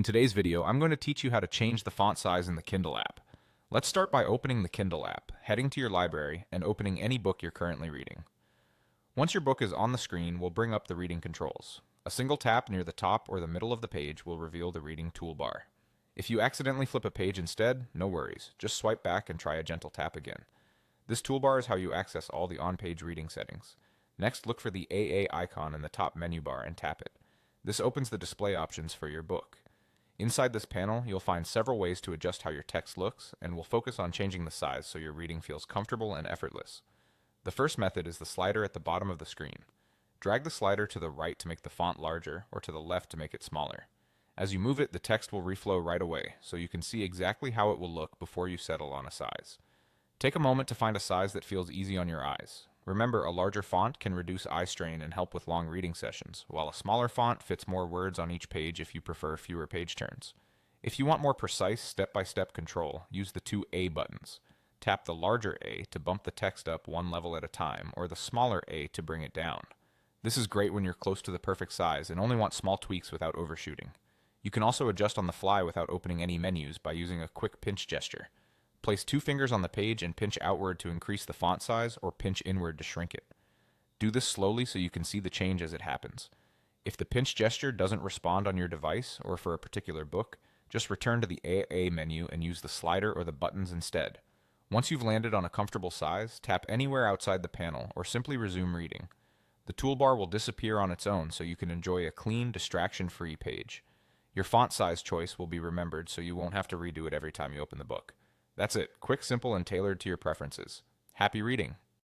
In today's video, I'm going to teach you how to change the font size in the Kindle app. Let's start by opening the Kindle app, heading to your library, and opening any book you're currently reading. Once your book is on the screen, we'll bring up the reading controls. A single tap near the top or the middle of the page will reveal the reading toolbar. If you accidentally flip a page instead, no worries. Just swipe back and try a gentle tap again. This toolbar is how you access all the on-page reading settings. Next, look for the AA icon in the top menu bar and tap it. This opens the display options for your book. Inside this panel, you'll find several ways to adjust how your text looks, and we'll focus on changing the size so your reading feels comfortable and effortless. The first method is the slider at the bottom of the screen. Drag the slider to the right to make the font larger, or to the left to make it smaller. As you move it, the text will reflow right away, so you can see exactly how it will look before you settle on a size. Take a moment to find a size that feels easy on your eyes. Remember, a larger font can reduce eye strain and help with long reading sessions, while a smaller font fits more words on each page if you prefer fewer page turns. If you want more precise step-by-step control, use the two A buttons. Tap the larger A to bump the text up one level at a time, or the smaller A to bring it down. This is great when you're close to the perfect size and only want small tweaks without overshooting. You can also adjust on the fly without opening any menus by using a quick pinch gesture. Place 2 fingers on the page and pinch outward to increase the font size, or pinch inward to shrink it. Do this slowly so you can see the change as it happens. If the pinch gesture doesn't respond on your device or for a particular book, just return to the AA menu and use the slider or the buttons instead. Once you've landed on a comfortable size, tap anywhere outside the panel or simply resume reading. The toolbar will disappear on its own so you can enjoy a clean, distraction-free page. Your font size choice will be remembered so you won't have to redo it every time you open the book. That's it. Quick, simple, and tailored to your preferences. Happy reading!